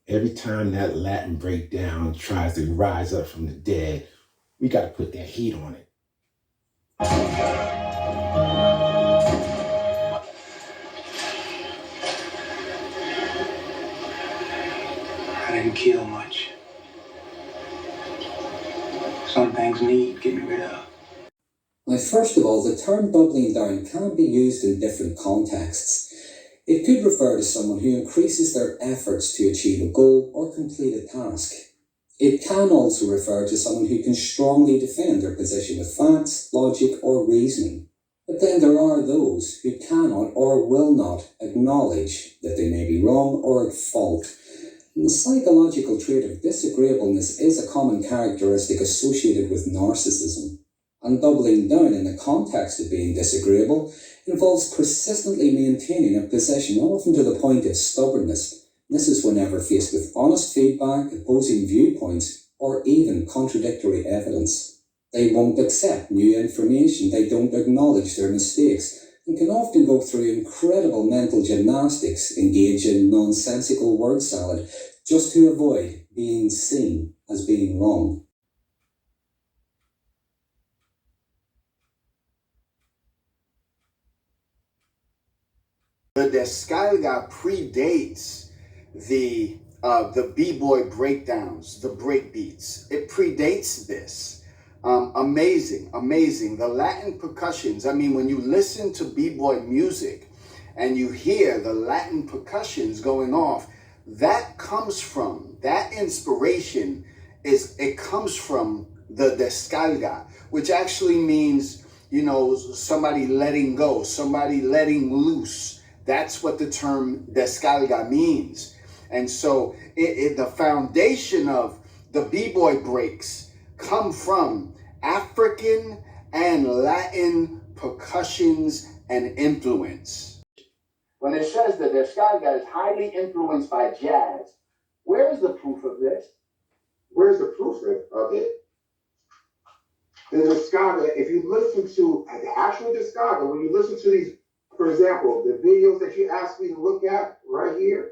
Every time that Latin breakdown tries to rise up from the dead, we got to put that heat on it. I didn't kill much. Some things need getting rid of. Now, first of all, the term doubling down can be used in different contexts. It could refer to someone who increases their efforts to achieve a goal or complete a task. It can also refer to someone who can strongly defend their position with facts, logic, or reasoning. But then there are those who cannot or will not acknowledge that they may be wrong or at fault. And the psychological trait of disagreeableness is a common characteristic associated with narcissism. And doubling down in the context of being disagreeable involves persistently maintaining a position, often to the point of stubbornness. This is whenever faced with honest feedback, opposing viewpoints, or even contradictory evidence. They won't accept new information, they don't acknowledge their mistakes, and can often go through incredible mental gymnastics, engage in nonsensical word salad, just to avoid being seen as being wrong. The descarga predates the b-boy breakdowns, the break beats. It predates this. Amazing. The Latin percussions. I mean, when you listen to b-boy music and you hear the Latin percussions going off, that inspiration comes from the descarga, which actually means, somebody letting go, somebody letting loose. That's what the term descarga means. And so the foundation of the b-boy breaks come from African and Latin percussions and influence. When it says that descarga is highly influenced by jazz, where is the proof of this? Where's the proof of it? The descarga, if you listen to the actual descarga, when you listen to these, for example, the videos that you asked me to look at right here,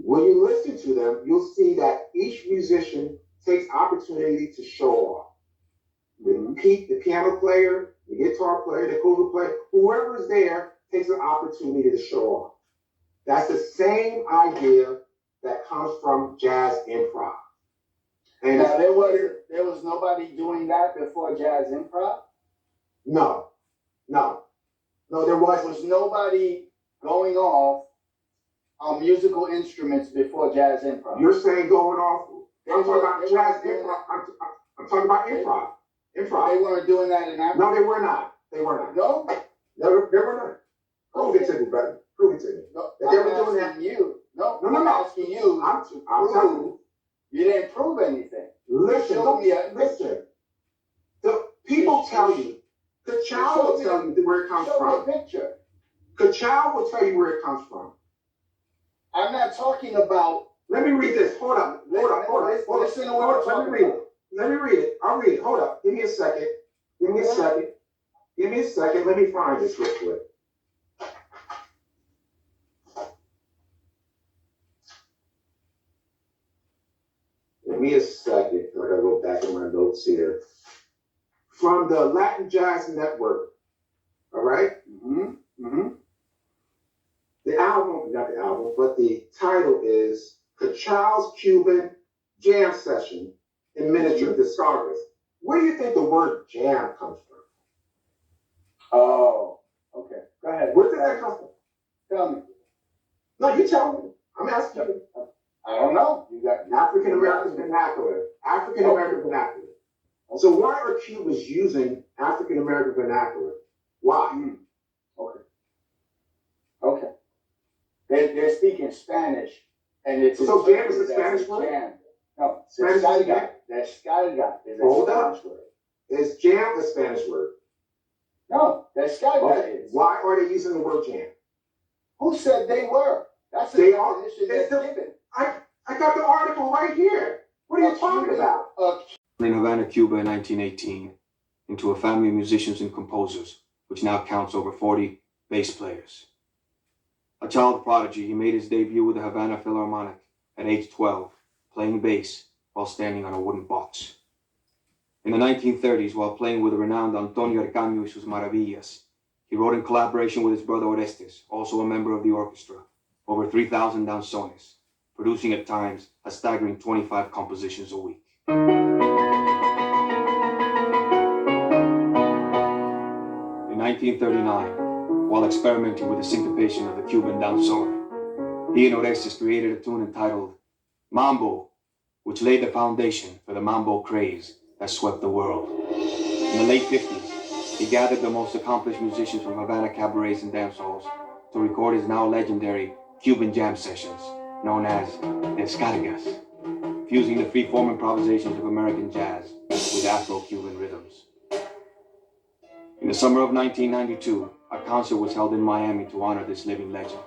when you listen to them, you'll see that each musician takes opportunity to show off. The piano player, the guitar player, the kazoo player, whoever is there takes an opportunity to show off. That's the same idea that comes from jazz improv. And now there was nobody doing that before jazz improv? No, there was nobody going off on musical instruments before jazz improv. You're saying going off? I'm talking about jazz improv. I'm talking about improv. They weren't doing that in Africa? No, they were not. No? They were not. Prove it to me, brother. Prove it to me. No, they were doing that. I'm asking you. I'm telling you. You didn't prove anything. Listen. The people tell you. Kachao will tell you where it comes from. Show me a picture. Kachao will tell you where it comes from. I'm not talking about. Let me read this. Hold up. Listen to what I'm talking about. Let me read it. I'll read it. Hold up. Give me a second. Let me find this real quick. Give me a second. I gotta go back in my notes here. From the Latin Jazz Network. All right? The album, not the album, but the title is Kachao Cuban Jam Session in Miniature Descargas. Where do you think the word jam comes from? Oh, okay. Go ahead. Where did that come from? Tell me. No, you tell me. I'm asking you. I don't know. You got African American vernacular. African American vernacular. So why are Cubans using African American vernacular? Why? Okay. They're speaking Spanish, and it's so jam is a Spanish word. Jam. No, Spanish descarga. Descarga is a Spanish word. Is jam a Spanish word? No, descarga is. Why are they using the word jam? Who said they were? That's the definition that's given. I got the article right here. What are you talking about? In Havana, Cuba in 1918, into a family of musicians and composers, which now counts over 40 bass players. A child prodigy, he made his debut with the Havana Philharmonic at age 12, playing bass while standing on a wooden box. In the 1930s, while playing with the renowned Antonio Arcaño y sus Maravillas, he wrote in collaboration with his brother Orestes, also a member of the orchestra, over 3,000 danzones, producing at times a staggering 25 compositions a week. In 1939, while experimenting with the syncopation of the Cuban danzón, he and Orestes created a tune entitled Mambo, which laid the foundation for the mambo craze that swept the world. In the late 50s, he gathered the most accomplished musicians from Havana cabarets and dance halls to record his now legendary Cuban jam sessions, known as descargas, fusing the free-form improvisations of American jazz with Afro-Cuban rhythms. In the summer of 1992, a concert was held in Miami to honor this living legend.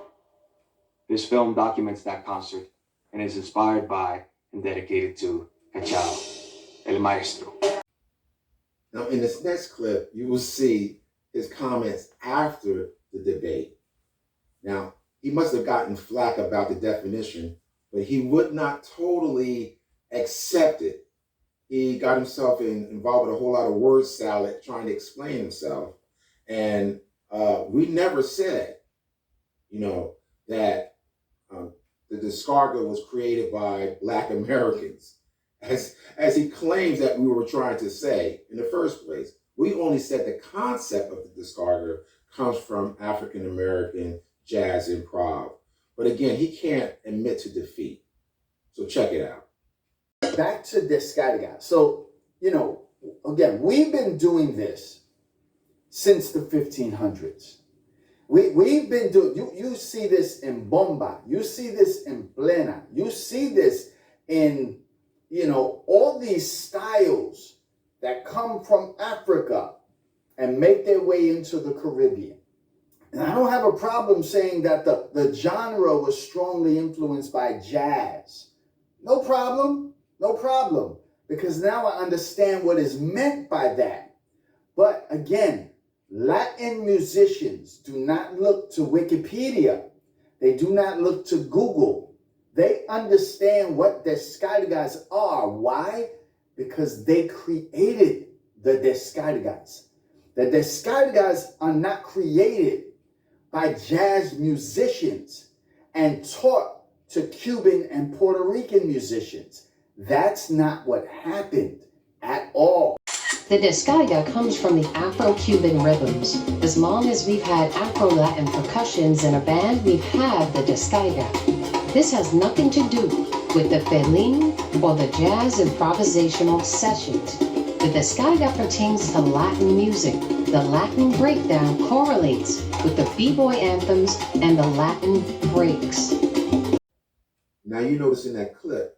This film documents that concert and is inspired by and dedicated to Kachao, el maestro. Now, in this next clip, you will see his comments after the debate. Now, he must have gotten flack about the definition, but he would not totally accept it. He got himself involved with a whole lot of word salad trying to explain himself. And we never said, that the descarga was created by Black Americans, as he claims that we were trying to say in the first place. We only said the concept of the descarga comes from African American jazz improv. But again, he can't admit to defeat. So check it out. Back to descarga. So, again, we've been doing this since the 1500s. We've been doing, you see this in bomba, you see this in plena, you see this in, all these styles that come from Africa and make their way into the Caribbean. And I don't have a problem saying that the genre was strongly influenced by jazz. No problem, because now I understand what is meant by that. But again, Latin musicians do not look to Wikipedia. They do not look to Google. They understand what descargas are. Why? Because they created the descargas. The descargas are not created by jazz musicians and taught to Cuban and Puerto Rican musicians. That's not what happened at all. The descarga comes from the Afro-Cuban rhythms. As long as we've had Afro-Latin percussions in a band, we've had the descarga. This has nothing to do with the felin or the jazz improvisational sessions. The descarga pertains to Latin music. The Latin breakdown correlates with the b-boy anthems and the Latin breaks. Now, you notice in that clip,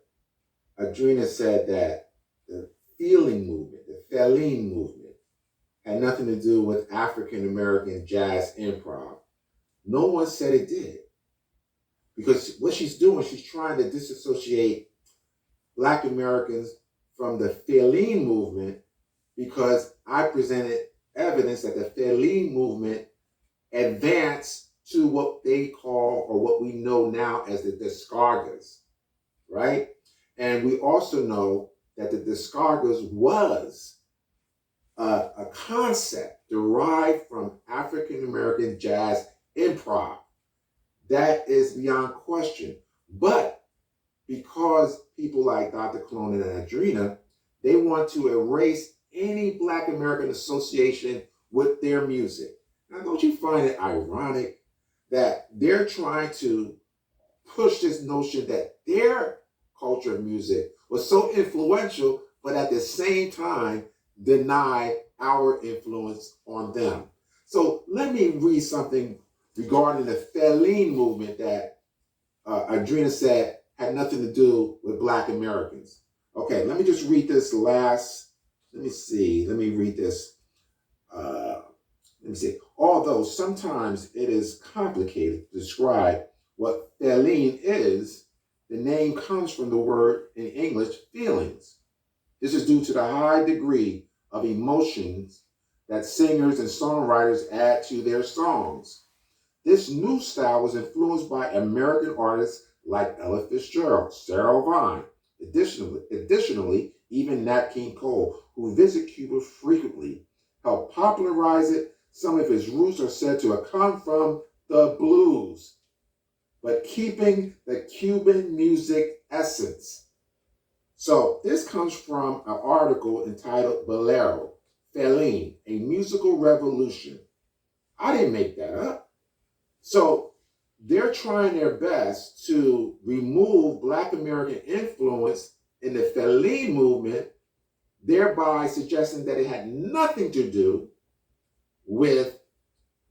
Adrena said that the feeling movement, the felin movement, had nothing to do with African American jazz improv. No one said it did. Because what she's doing, she's trying to disassociate Black Americans from the felin movement, because I presented evidence that the felin movement advanced to what they call, or what we know now as the descargas, right? And we also know that the descargas was a concept derived from African American jazz improv. That is beyond question. But because people like Dr. Clonan and Adrena, they want to erase any Black American association with their music. Now, don't you find it ironic that they're trying to push this notion that their culture of music was so influential, but at the same time deny our influence on them? So let me read something regarding the felin movement that Adrena said had nothing to do with Black Americans. Okay, let me just read this last, let me read this. Although sometimes it is complicated to describe what felin is, the name comes from the word in English, feelings. This is due to the high degree of emotions that singers and songwriters add to their songs. This new style was influenced by American artists like Ella Fitzgerald, Sarah Vaughan. Additionally, even Nat King Cole, who visited Cuba frequently, helped popularize it. Some of his roots are said to have come from the blues, but keeping the Cuban music essence. So this comes from an article entitled Bolero, Feline, A Musical Revolution. I didn't make that up. So they're trying their best to remove Black American influence in the Feline movement, thereby suggesting that it had nothing to do with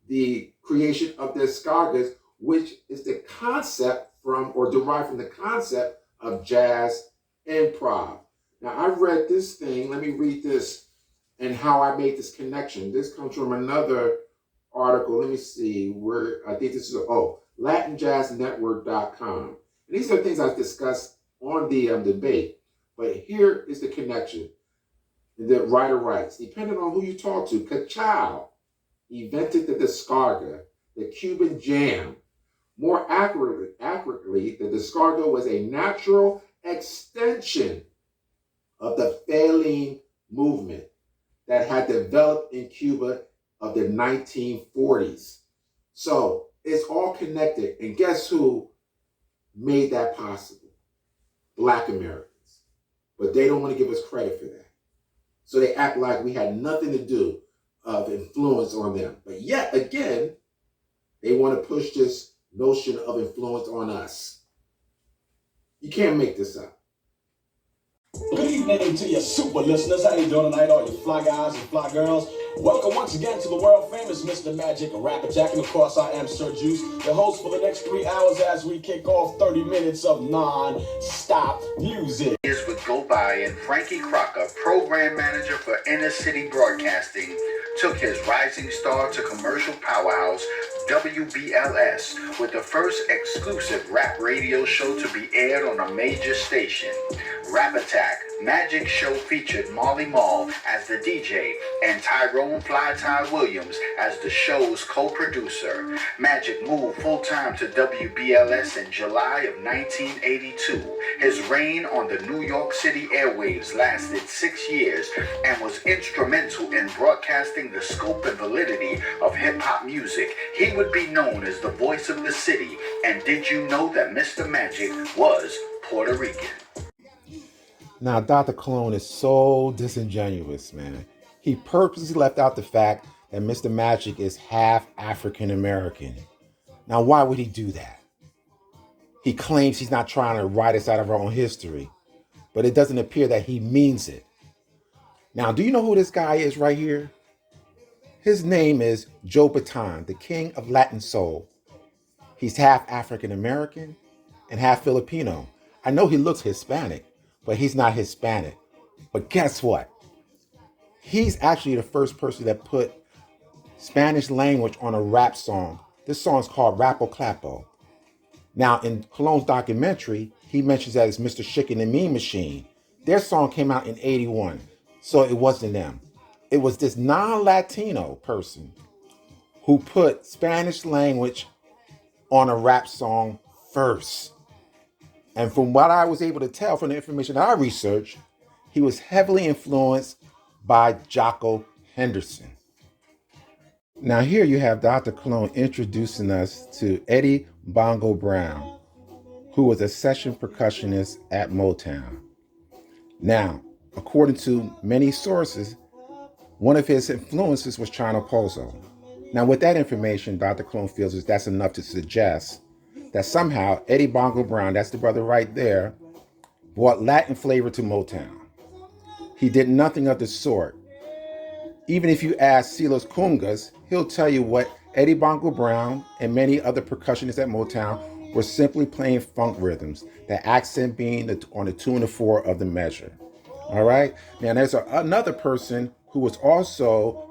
the creation of the escargas, which is the concept from, or derived from the concept of jazz improv. Now, I read this thing. Let me read this and how I made this connection. This comes from another article. Let me see where I think this is. LatinJazzNetwork.com. And these are things I discussed on the debate. But here is the connection. The writer writes, depending on who you talk to, Kachao invented the descarga, the Cuban jam. More accurately, the descarga was a natural extension of the Feline movement that had developed in Cuba of the 1940s. So it's all connected. And guess who made that possible? Black Americans. But they don't want to give us credit for that. So they act like we had nothing to do of influence on them. But yet again, they want to push this notion of influence on us. You can't make this up. Good evening to your super listeners. How you doing tonight, all you fly guys and fly girls? Welcome once again to the world famous Mr. Magic Rap Attack. And of course, I am Sir Juice, the host for the next 3 hours as we kick off 30 minutes of non-stop music. Years would go by and Frankie Crocker, program manager for Inner City Broadcasting, took his rising star to commercial powerhouse WBLS with the first exclusive rap radio show to be aired on a major station. Rap Attack Magic Show featured Marley Marl as the DJ and Tyrone Fly Ty Williams as the show's co-producer. Magic moved full-time to WBLS in July of 1982. His reign on the New York City airwaves lasted 6 years and was instrumental in broadcasting the scope and validity of hip-hop music. He would be known as the voice of the city. And did you know that Mr. Magic was Puerto Rican? Now, Dr. Cologne is so disingenuous, man. He purposely left out the fact that Mr. Magic is half African American. Now, why would he do that? He claims he's not trying to write us out of our own history, but it doesn't appear that he means it. Now, do you know who this guy is right here? His name is Joe Bataan, the king of Latin soul. He's half African American and half Filipino. I know he looks Hispanic, but he's not Hispanic. But guess what? He's actually the first person that put Spanish language on a rap song. This song's called Rapo Clapo. Now, in Cologne's documentary, he mentions that it's Mr. Chicken and Mean Machine. Their song came out in 81, so it wasn't them. It was this non-Latino person who put Spanish language on a rap song first. And from what I was able to tell from the information I researched, he was heavily influenced by Jocko Henderson. Now here you have Dr. Cologne introducing us to Eddie Bongo Brown, who was a session percussionist at Motown. Now, according to many sources, one of his influences was Chano Pozo. Now with that information, Dr. Cologne feels that's enough to suggest that somehow Eddie Bongo Brown, that's the brother right there, brought Latin flavor to Motown. He did nothing of the sort. Even if you ask Silos Kungas, he'll tell you what Eddie Bongo Brown and many other percussionists at Motown were simply playing funk rhythms, the accent being on the 2 and the 4 of the measure. All right? Now there's another person who was also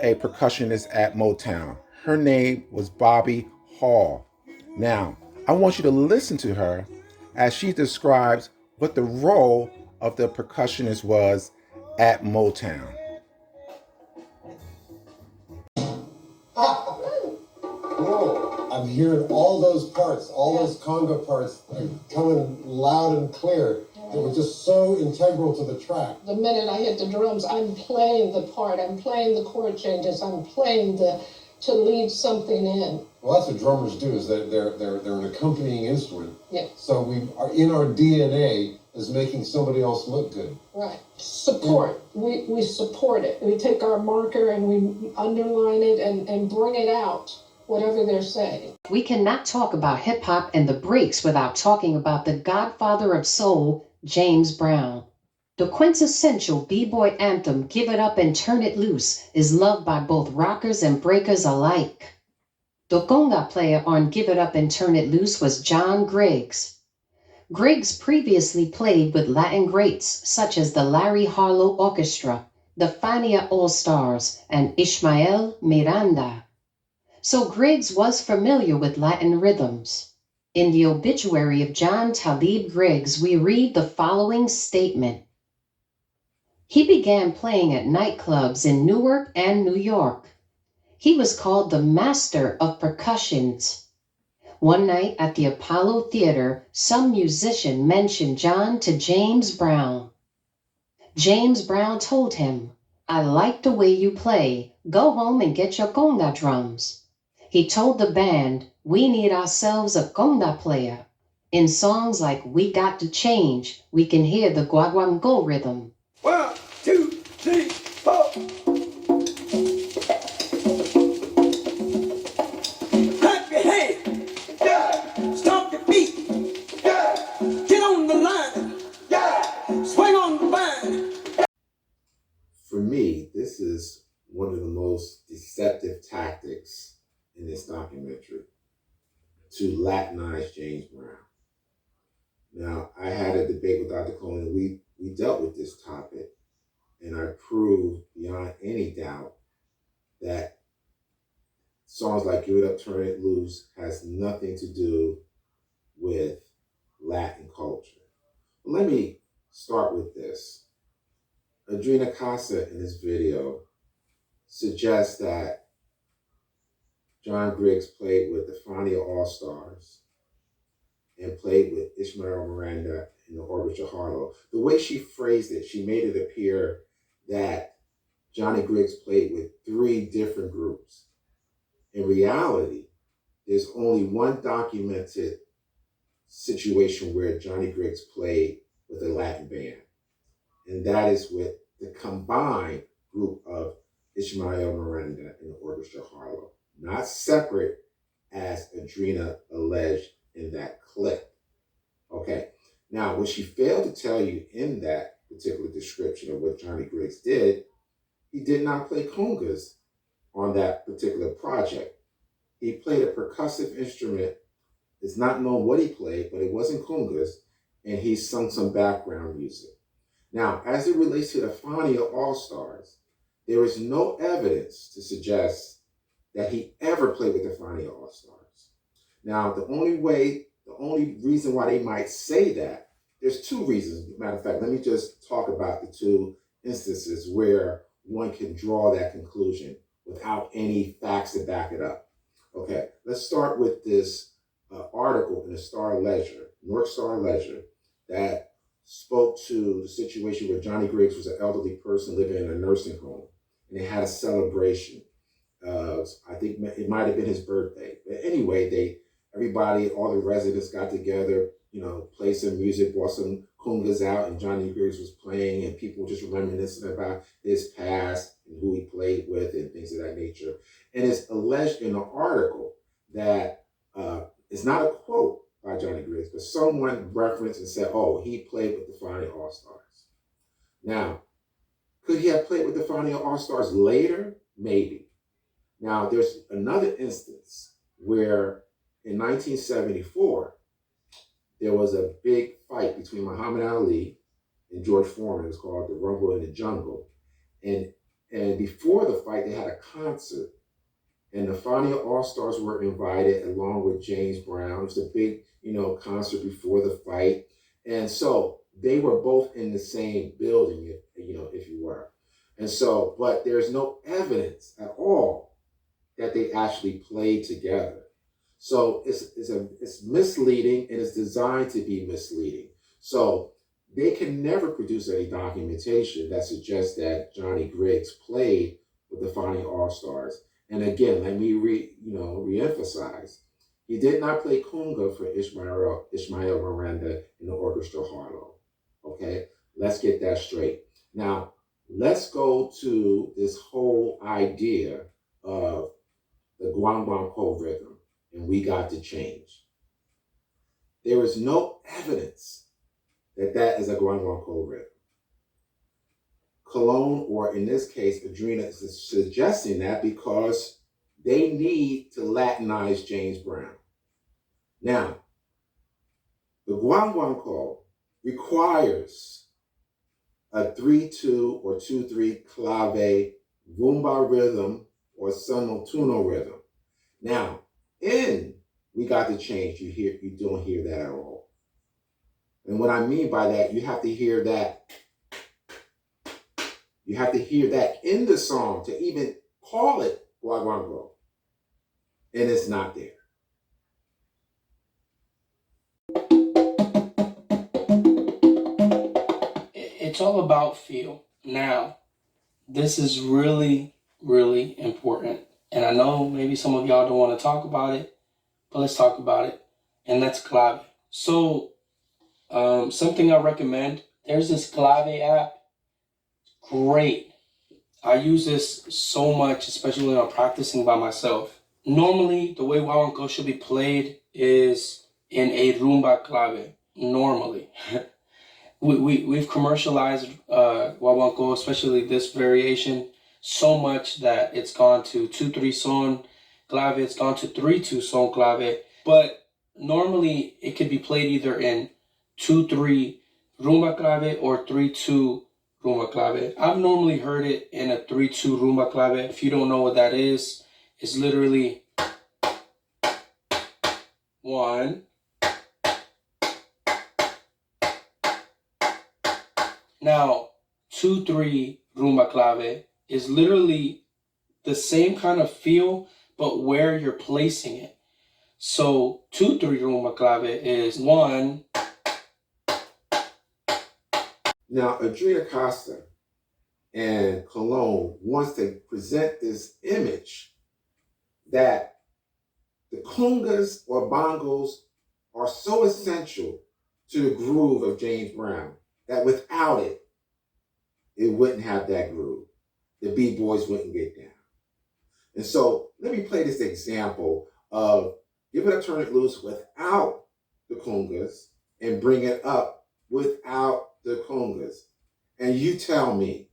a percussionist at Motown. Her name was Bobby Hall. Now, I want you to listen to her as she describes what the role of the percussionist was at Motown. Hello, I'm I'm hearing all those parts, all those conga parts coming loud and clear. It was just so integral to the track. The minute I hit the drums, I'm playing the part, I'm playing the chord changes, I'm playing to lead something in. Well, that's what drummers do, is that they're an accompanying instrument. Yeah. So we are in our DNA is making somebody else look good. Right. Support. We support it. We take our marker and we underline it and bring it out, whatever they're saying. We cannot talk about hip hop and the breaks without talking about the godfather of soul, James Brown. The quintessential b-boy anthem, Give It Up and Turn It Loose, is loved by both rockers and breakers alike. The conga player on Give It Up and Turn It Loose was John Griggs. Griggs previously played with Latin greats such as the Larry Harlow Orchestra, the Fania All-Stars, and Ishmael Miranda. So Griggs was familiar with Latin rhythms. In the obituary of John Talib Griggs, we read the following statement. He began playing at nightclubs in Newark and New York. He was called the master of percussions. One night at the Apollo Theater, some musician mentioned John to James Brown. James Brown told him, "I like the way you play. Go home and get your conga drums." He told the band, "We need ourselves a conga player." In songs like We Got to Change, we can hear the guaguango rhythm. 1, 2, 3, 4. Clap your hands. Yeah. Stomp your feet. Yeah. Get on the line. Yeah. Swing on the vine. For me, this is one of the most deceptive tactics in this documentary to Latinize James Brown. Now, I had a debate with Dr. Coleman. We dealt with this topic, and I proved beyond any doubt that songs like Give It Up, Turn It Loose has nothing to do with Latin culture. Let me start with this. Adrena Casa in this video suggests that John Griggs played with the Fania All-Stars and played with Ishmael Miranda in the Orchestra Harlow. The way she phrased it, she made it appear that Johnny Griggs played with 3 different groups. In reality, there's only one documented situation where Johnny Griggs played with a Latin band, and that is with the combined group of Ishmael Miranda and the Orchestra Harlow, not separate as Adrena alleged in that clip. Okay, now what she failed to tell you in that particular description of what Johnny Griggs did, he did not play congas on that particular project. He played a percussive instrument. It's not known what he played, but it wasn't congas, and he sung some background music. Now, as it relates to the Fania All-Stars, there is no evidence to suggest that he ever played with the Fania All-Stars. Now, the only reason why they might say that, there's 2 reasons. Matter of fact, let me just talk about the 2 instances where one can draw that conclusion without any facts to back it up. Okay, let's start with this article in the Star Ledger, North Star Ledger, that spoke to the situation where Johnny Griggs was an elderly person living in a nursing home, and they had a celebration. I think it might have been his birthday. But anyway, everybody, all the residents got together, played some music, brought some congas out, and Johnny Griggs was playing, and people just reminiscing about his past and who he played with and things of that nature. And it's alleged in the article that it's not a quote by Johnny Griggs, but someone referenced and said, "Oh, he played with the Fania All-Stars." Now, could he have played with the Fania All-Stars later? Maybe. Now, there's another instance where in 1974, there was a big fight between Muhammad Ali and George Foreman. It was called the Rumble in the Jungle. And before the fight, they had a concert. And the Fania All-Stars were invited along with James Brown. It was a big, concert before the fight. And so they were both in the same building, if you were. And so, but there's no evidence at all that they actually played together. So it's misleading, and it's designed to be misleading. So they can never produce any documentation that suggests that Johnny Griggs played with the Finding All Stars. And again, let me reemphasize, he did not play conga for Ishmael Miranda in the Orchestra Harlow. Okay, let's get that straight. Now, let's go to this whole idea of the guanguancó rhythm, and we got to change. There is no evidence that that is a guanguancó rhythm. Cologne, or in this case, Adrena, is suggesting that because they need to Latinize James Brown. Now, the guanguancó requires a 3-2 or 2-3 clave rumba rhythm or sonotuno rhythm. Now, in We Got to Change, you don't hear that at all. And what I mean by that, you have to hear that. You have to hear that in the song to even call it guaguancó. And it's not there. It's all about feel. Now, this is really, really important. And I know maybe some of y'all don't want to talk about it, but let's talk about it. And that's Clave. So, something I recommend, there's this Clave app. Great. I use this so much, especially when I'm practicing by myself. Normally, the way guaguancó should be played is in a rumba clave. Normally. We've commercialized guaguancó, especially this variation, so much that it's gone to 2-3 son clave, it's gone to 3-2 son clave. But normally, it could be played either in 2-3 rumba clave or 3-2 rumba clave. I've normally heard it in a 3-2 rumba clave. If you don't know what that is, it's literally 1. Now, 2-3 rumba clave is literally the same kind of feel, but where you're placing it. So 2-3 rumba clave is 1. Now, Adria Costa and Cologne wants to present this image that the congas or bongos are so essential to the groove of James Brown that without it, it wouldn't have that groove. The B-boys wouldn't get down. And so let me play this example of Give It Up, Turn It Loose without the congas and bring it up without the congas. And you tell me,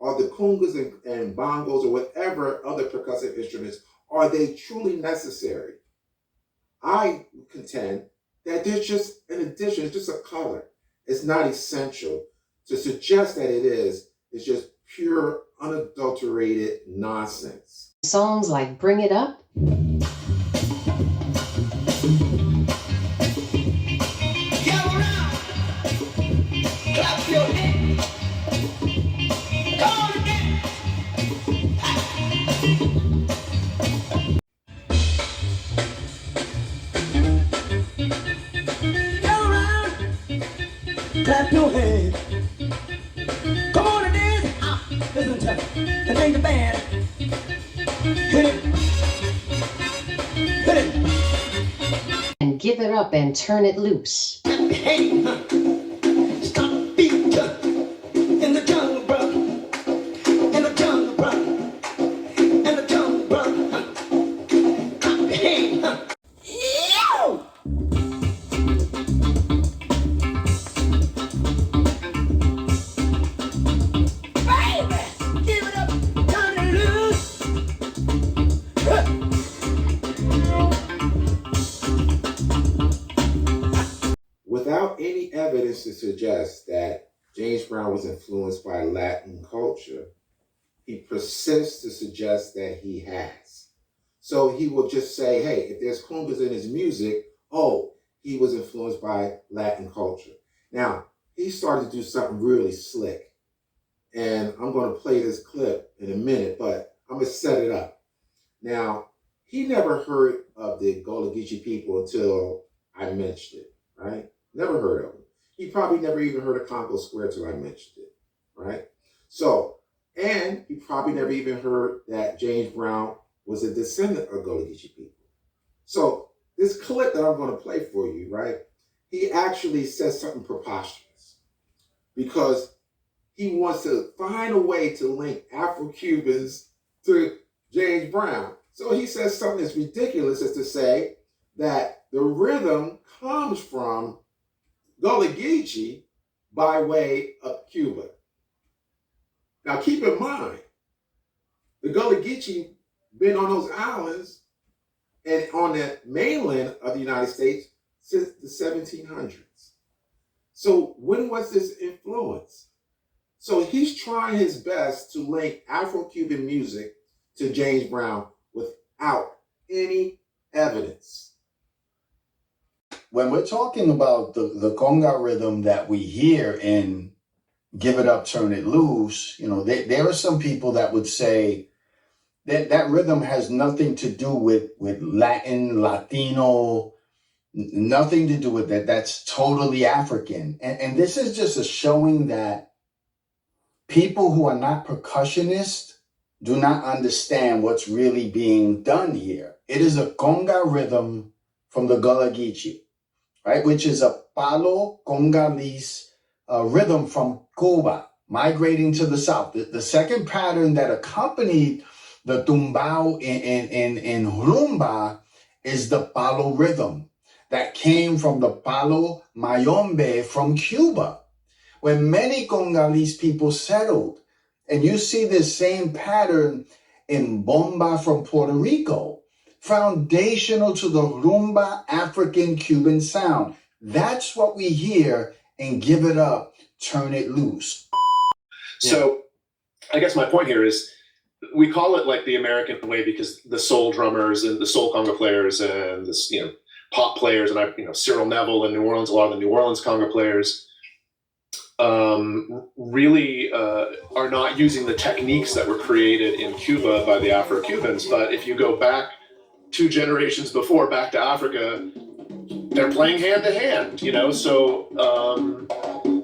are the congas and bongos or whatever other percussive instruments, are they truly necessary? I contend that they're just an addition, it's just a color. It's not essential. To suggest that it is just pure, unadulterated nonsense. Songs like Bring It Up, Clap your hands. Come on again. Go around. Clap your hands. Come on and dance. Listen to me. This ain't the band. Hit it. Hit it. and Give It Up and Turn It Loose. Hey, stop the beat in the jungle, brother. In the jungle, brother. In the jungle, brother. Clap your hands. Yo! Baby, give it up, turn it loose. Without any evidence to suggest that James Brown was influenced by Latin culture, he persists to suggest that he has. So he will just say, hey, if there's congas in his music, oh, he was influenced by Latin culture. Now, he started to do something really slick. And I'm going to play this clip in a minute, but I'm going to set it up. Now, he never heard of the Gullah Geechee people until I mentioned it, right? Never heard of them. He probably never even heard of Congo Square till I mentioned it, right? So, and he probably never even heard that James Brown was a descendant of Gullah Geechee people. So, this clip that I'm going to play for you, right? He actually says something preposterous because he wants to find a way to link Afro-Cubans to James Brown. So he says something as ridiculous as to say that the rhythm comes from Gullah Geechee by way of Cuba. Now keep in mind, the Gullah Geechee been on those islands and on the mainland of the United States since the 1700s. So when was this influence? So he's trying his best to link Afro-Cuban music to James Brown without any evidence. When we're talking about the conga rhythm that we hear in Give It Up, Turn It Loose, you know, there are some people that would say that that rhythm has nothing to do with Latin, Latino, nothing to do with that. That's totally African. And this is just a showing that people who are not percussionists do not understand what's really being done here. It is a conga rhythm from the Gullah Geechee, right? Which is a palo congolese rhythm from Cuba, migrating to the south. The second pattern that accompanied the tumbao in rumba is the palo rhythm that came from the palo mayombe from Cuba, where many Congolese people settled. And you see this same pattern in bomba from Puerto Rico, foundational to the rumba African-Cuban sound. That's what we hear in Give It Up, Turn It Loose. So I guess my point here is we call it like the American way because the soul drummers and the soul conga players and this, you know, pop players and Cyril Neville in New Orleans, a lot of the New Orleans conga players really are not using the techniques that were created in Cuba by the Afro-Cubans. But if you go back 2 generations before, back to Africa, they're playing hand to hand, you know? So,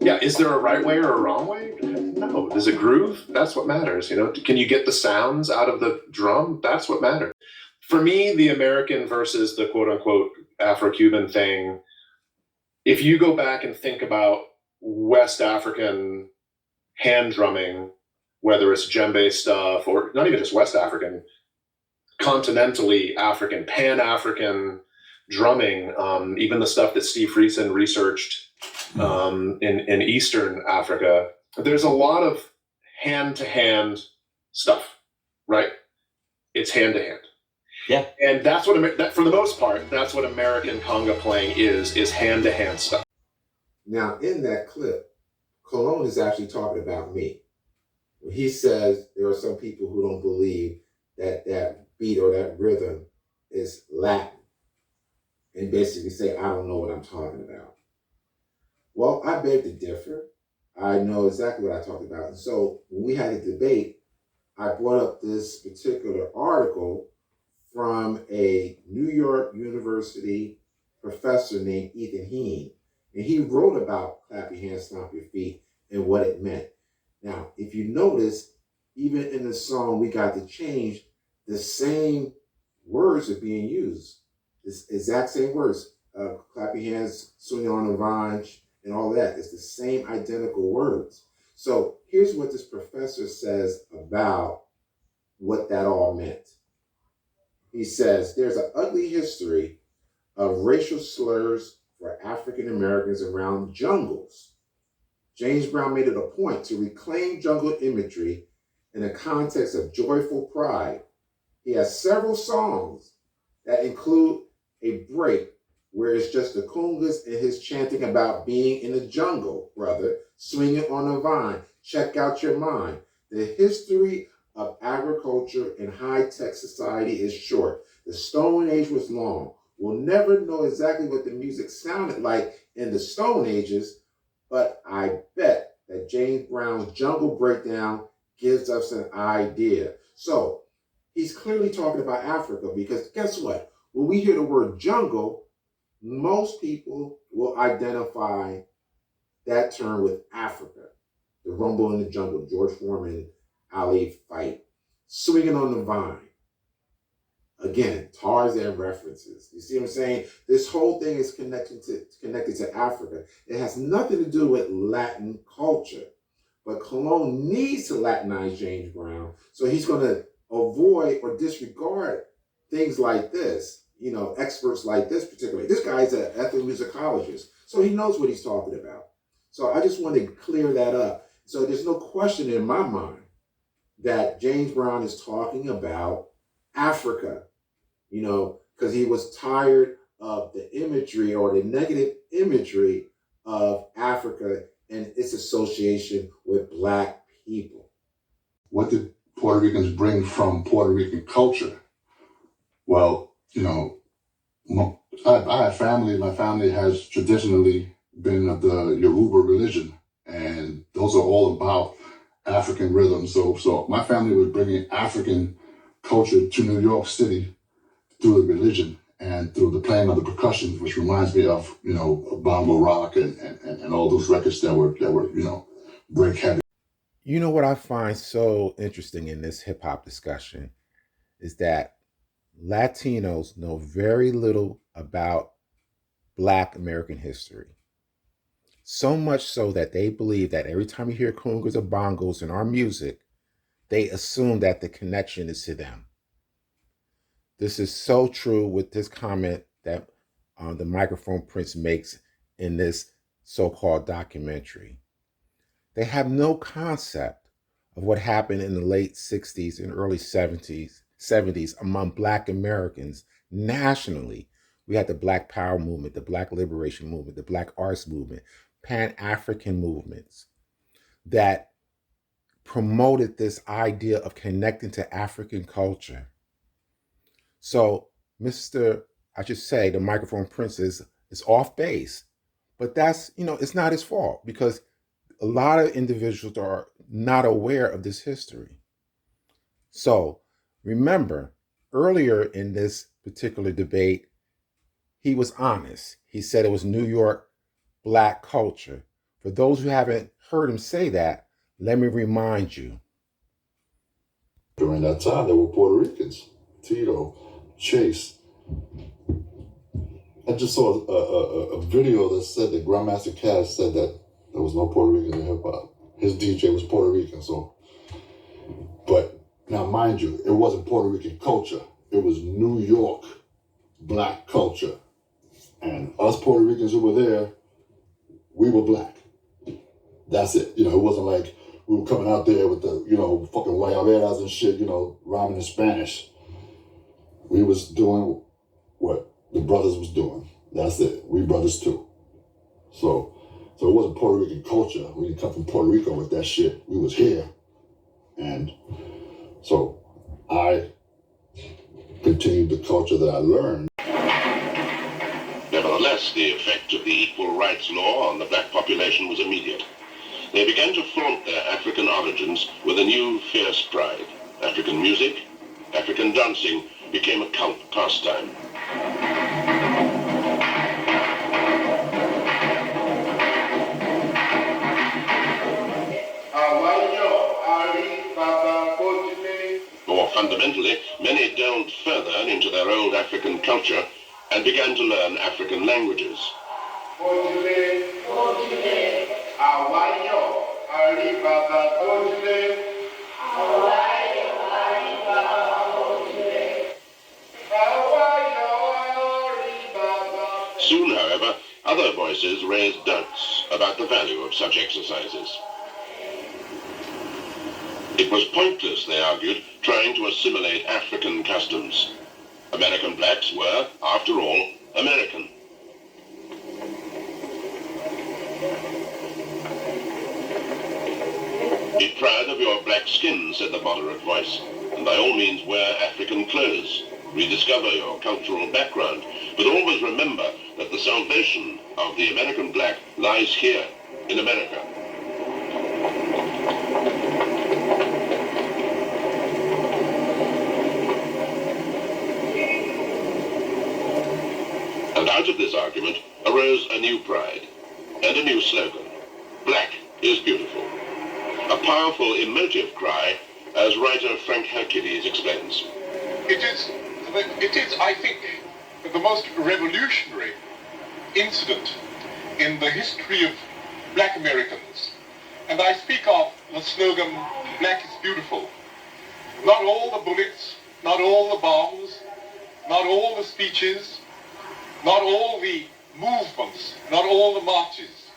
yeah, is there a right way or a wrong way? No. There's a groove. That's what matters, you know? Can you get the sounds out of the drum? That's what matters. For me, the American versus the quote-unquote Afro-Cuban thing, if you go back and think about West African hand drumming, whether it's djembe stuff or not even just West African, continentally African, Pan-African drumming, even the stuff that Steve Friesen researched in Eastern Africa, there's a lot of hand-to-hand stuff, right? It's hand-to-hand. Yeah. And that's what, for the most part, that's what American conga playing is hand-to-hand stuff. Now, in that clip, Cologne is actually talking about me. He says there are some people who don't believe that that beat or that rhythm is Latin and basically say, I don't know what I'm talking about. Well, I beg to differ. I know exactly what I talked about. And so when we had a debate, I brought up this particular article from a New York University professor named Ethan Heen. And he wrote about clap your hands, stomp your feet, and what it meant. Now, if you notice, even in the song We Got to Change, the same words are being used. It's exact same words. Clap your hands, swing on the vine, and all that. It's the same identical words. So here's what this professor says about what that all meant. He says, there's an ugly history of racial slurs for African Americans around jungles. James Brown made it a point to reclaim jungle imagery in a context of joyful pride. He has several songs that include a break where it's just the congas and his chanting about being in the jungle, brother, swinging on a vine, check out your mind. The history of agriculture in high-tech society is short. The Stone Age was long. We'll never know exactly what the music sounded like in the Stone Ages, but I bet that James Brown's Jungle Breakdown gives us an idea. So he's clearly talking about Africa, because guess what? When we hear the word jungle, most people will identify that term with Africa. The rumble in the jungle, George Foreman, Ali fight, swinging on the vine. Again, Tarzan references. You see what I'm saying? This whole thing is connected to Africa. It has nothing to do with Latin culture. But Cologne needs to Latinize James Brown, so he's going to avoid or disregard things like this. You know, experts like this particularly. This guy's an ethnomusicologist, so he knows what he's talking about. So I just want to clear that up. So there's no question in my mind that James Brown is talking about Africa, you know, because he was tired of the imagery or the negative imagery of Africa and its association with Black people. What did Puerto Ricans bring from Puerto Rican culture? Well, you know, I have family. My family has traditionally been of the Yoruba religion, and those are all about African rhythm. So my family was bringing African culture to New York City through the religion and through the playing of the percussion, which reminds me of, you know, bongo rock and all those records that were, you know, break heavy. You know what I find so interesting in this hip hop discussion is that Latinos know very little about Black American history. So much so that they believe that every time you hear congas or bongos in our music, they assume that the connection is to them. This is so true with this comment that the Microphone Prince makes in this so-called documentary. They have no concept of what happened in the late 60s and early 70s among Black Americans nationally. We had the Black Power movement, the Black Liberation movement, the Black Arts movement, Pan-African movements that promoted this idea of connecting to African culture. So I should say the Microphone Prince is off base, but that's, you know, it's not his fault, because a lot of individuals are not aware of this history. So remember, earlier in this particular debate, he was honest. He said it was New York Black culture. For those who haven't heard him say that, let me remind you. During that time, there were Puerto Ricans, Tito, Chase. I just saw a video that said that Grandmaster Caz said that there was no Puerto Rican in hip hop. His DJ was Puerto Rican, so. But now, mind you, it wasn't Puerto Rican culture. It was New York Black culture. And us Puerto Ricans who were there, we were Black. That's it. You know, it wasn't like we were coming out there with the, you know, fucking guayaberas and shit, you know, rhyming in Spanish. We was doing what the brothers was doing. That's it. We brothers too. So it wasn't Puerto Rican culture. We didn't come from Puerto Rico with that shit. We was here. And so I continued the culture that I learned. Nevertheless, the effect of the Equal Rights Law on the Black population was immediate. They began to flaunt their African origins with a new fierce pride. African music, African dancing became a cult pastime. More fundamentally, many delved further into their old African culture and began to learn African languages. Soon, however, other voices raised doubts about the value of such exercises. It was pointless, they argued, trying to assimilate African customs. American blacks were, after all, American. Be proud of your black skin, said the moderate voice, and by all means wear African clothes. Rediscover your cultural background, but always remember that the salvation of the American black lies here, in America. out of this argument arose a new pride and a new slogan. Black is beautiful. A powerful, emotive cry, as writer Frank Hercules explains. It is, I think, the most revolutionary incident in the history of black Americans. And I speak of the slogan, black is beautiful. Not all the bullets, not all the bombs, not all the speeches, not all the movements, not all the marches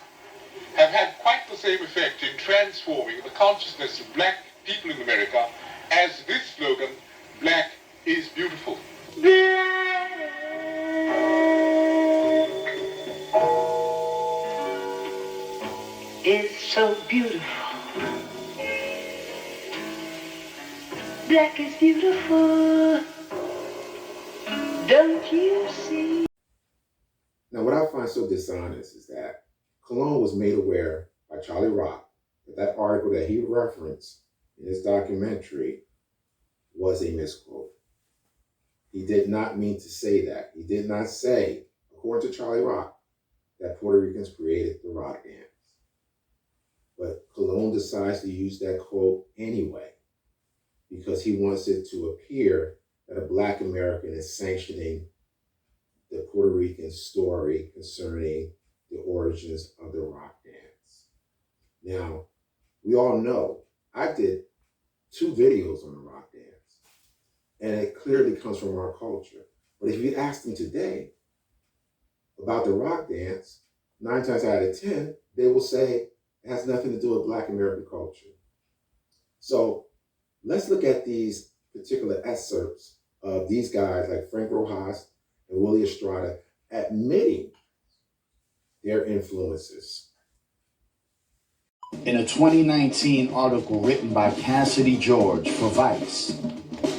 have had quite the same effect in transforming the consciousness of black people in America as this slogan, black is beautiful. It's so beautiful. Black is beautiful. Don't you see? Now, what I find so dishonest is that Cologne was made aware by Charlie Rock that that article that he referenced in his documentary was a misquote. He did not mean to say that. He did not say, according to Charlie Rock, that Puerto Ricans created the rock dance. But Cologne decides to use that quote anyway because he wants it to appear that a Black American is sanctioning the Puerto Rican story concerning the origins of the rock dance. Now, we all know I did 2 videos on the rock dance, and it clearly comes from our culture. But if you ask them today about the rock dance, 9 times out of 10, they will say it has nothing to do with Black American culture. So let's look at these particular excerpts of these guys like Frank Rojas and Willie Estrada admitting their influences. In a 2019 article written by Cassidy George for Vice,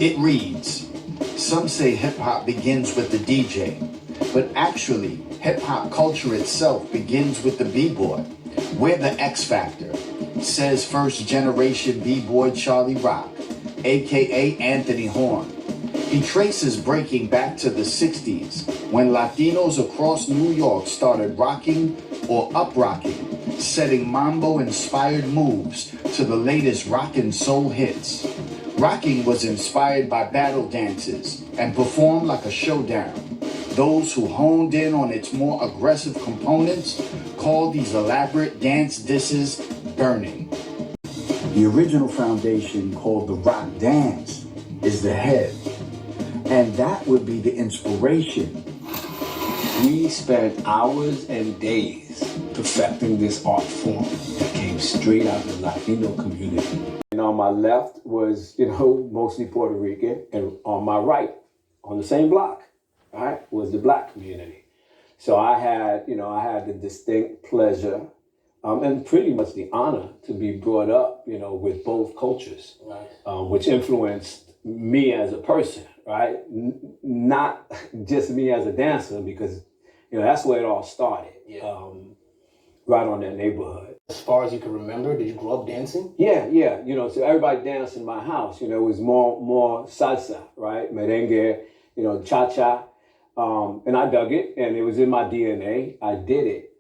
it reads, "Some say hip-hop begins with the DJ, but actually, hip-hop culture itself begins with the b-boy. We're the X Factor," says first-generation b-boy Charlie Rock, a.k.a. Anthony Horn. He traces breaking back to the 60s, when Latinos across New York started rocking or up-rocking, setting mambo-inspired moves to the latest rock and soul hits. Rocking was inspired by battle dances and performed like a showdown. Those who honed in on its more aggressive components called these elaborate dance disses burning. The original foundation, called the rock dance, is the head. And that would be the inspiration. We spent hours and days perfecting this art form that came straight out of the Latino community. And on my left was, mostly Puerto Rican, and on my right, on the same block, right, was the Black community. So I had the distinct pleasure and pretty much the honor to be brought up, with both cultures, right. Which influenced me as a person, right? Not just me as a dancer, because, that's where it all started, right on that neighborhood. As far as you can remember, did you grow up dancing? Yeah. So everybody danced in my house. It was more salsa, right? Merengue, cha-cha. And I dug it, and it was in my DNA. I did it.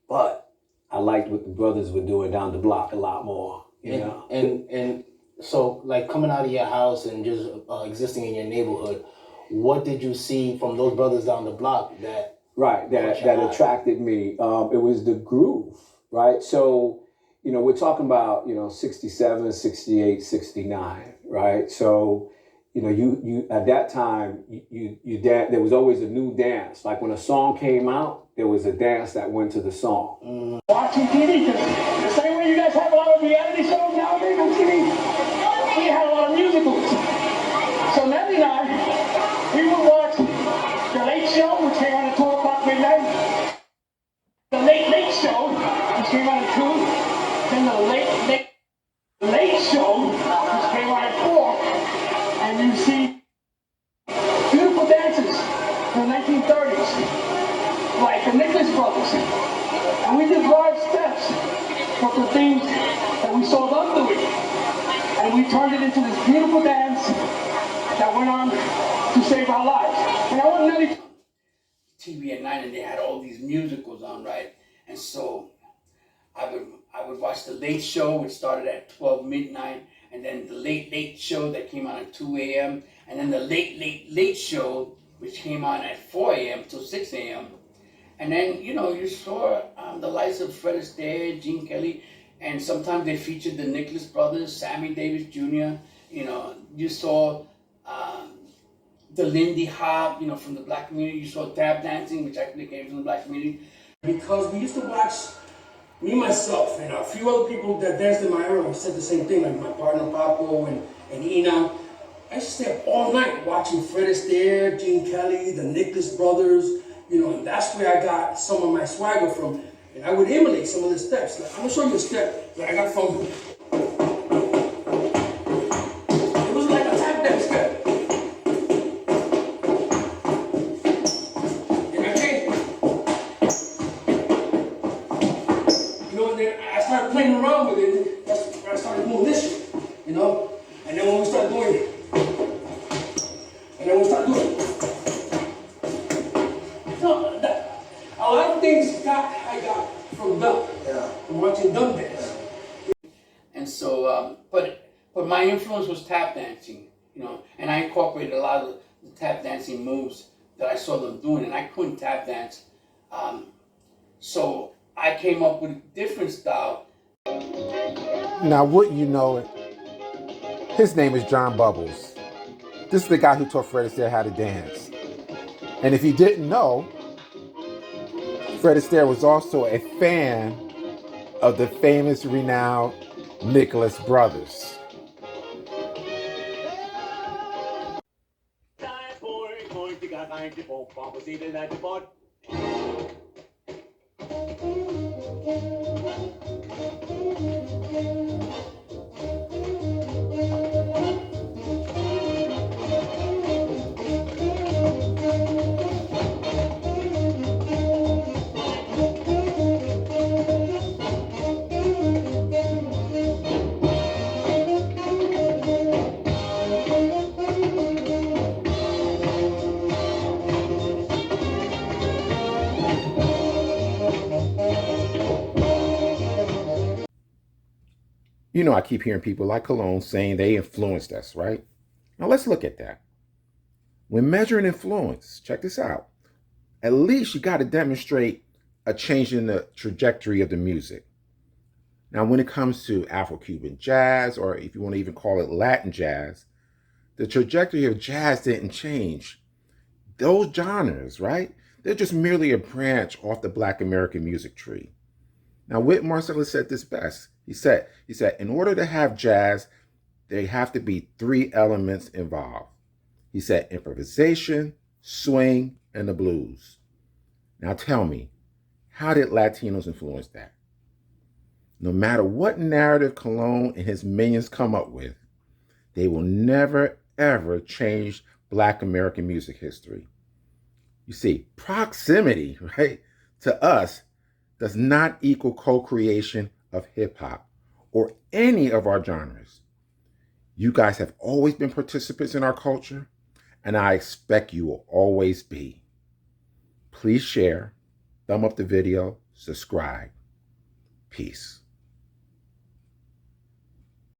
But I liked what the brothers were doing down the block a lot more, you know? And so, like, coming out of your house and just existing in your neighborhood, what did you see from those brothers down the block that attracted me? It was the groove, right? So, we're talking about, 67, 68, 69, right? So, you at that time, you there was always a new dance. Like when a song came out, there was a dance that went to the song. Watching TV, the same way you guys have a lot of reality shows nowadays on TV, we had a lot of musicals. So Nelly and I, we would watch The Late Show, which came on at 2 o'clock midnight. The Late Show, which came on at 2. Then the Late Show, which came on at 4. And you see beautiful dances from the 1930s, like the Nicholas Brothers. And we did large steps for the things that we saw them doing. And we turned it into this beautiful dance that went on to save our lives. And I want Nelly TV at night, and they had all these musicals on, right? And so I would watch the Late Show, which started at 12 midnight, and then the Late Show that came on at 2 a.m., and then the Late Show, which came on at 4 a.m. till 6 a.m. And then, you know, you saw the likes of Fred Astaire, Gene Kelly, and sometimes they featured the Nicholas brothers, Sammy Davis Jr., you know, you saw the Lindy Hop, you know, from the black community. You saw tap dancing, which actually came from the black community. Because we used to watch, me, myself, and a few other people that danced in my era said the same thing, like my partner Papo and Ina. I used to stay up all night watching Fred Astaire, Gene Kelly, the Nicholas brothers, you know, and that's where I got some of my swagger from. And I would emulate some of the steps. Like, I'm gonna show you a step that I got from, it was like a tap dance step. Playing around with it, that's where I started doing this shit, you know? And then when we started doing it, so a lot of things I got from them, from watching them dance. And so, but my influence was tap dancing, you know, and I incorporated a lot of the tap dancing moves that I saw them doing, and I couldn't tap dance. So I came up with a different style. Now, wouldn't you know it? His name is John Bubbles. This is the guy who taught Fred Astaire how to dance. And if you didn't know, Fred Astaire was also a fan of the famous, renowned Nicholas brothers. You know, I keep hearing people like Cologne saying they influenced us, right? Now let's look at that. When measuring influence, check this out. At least you got to demonstrate a change in the trajectory of the music. Now, when it comes to Afro-Cuban jazz, or if you want to even call it Latin jazz, the trajectory of jazz didn't change. Those genres, right? They're just merely a branch off the Black American music tree. Now, Whit Marsalis said this best. He said, in order to have jazz, there have to be three elements involved. He said, improvisation, swing, and the blues. Now tell me, how did Latinos influence that? No matter what narrative Cologne and his minions come up with, they will never, ever change Black American music history. You see, proximity, right, to us does not equal co-creation of hip-hop or any of our genres. You guys have always been participants in our culture, and I expect you will always be. Please share, thumb up the video, subscribe. Peace.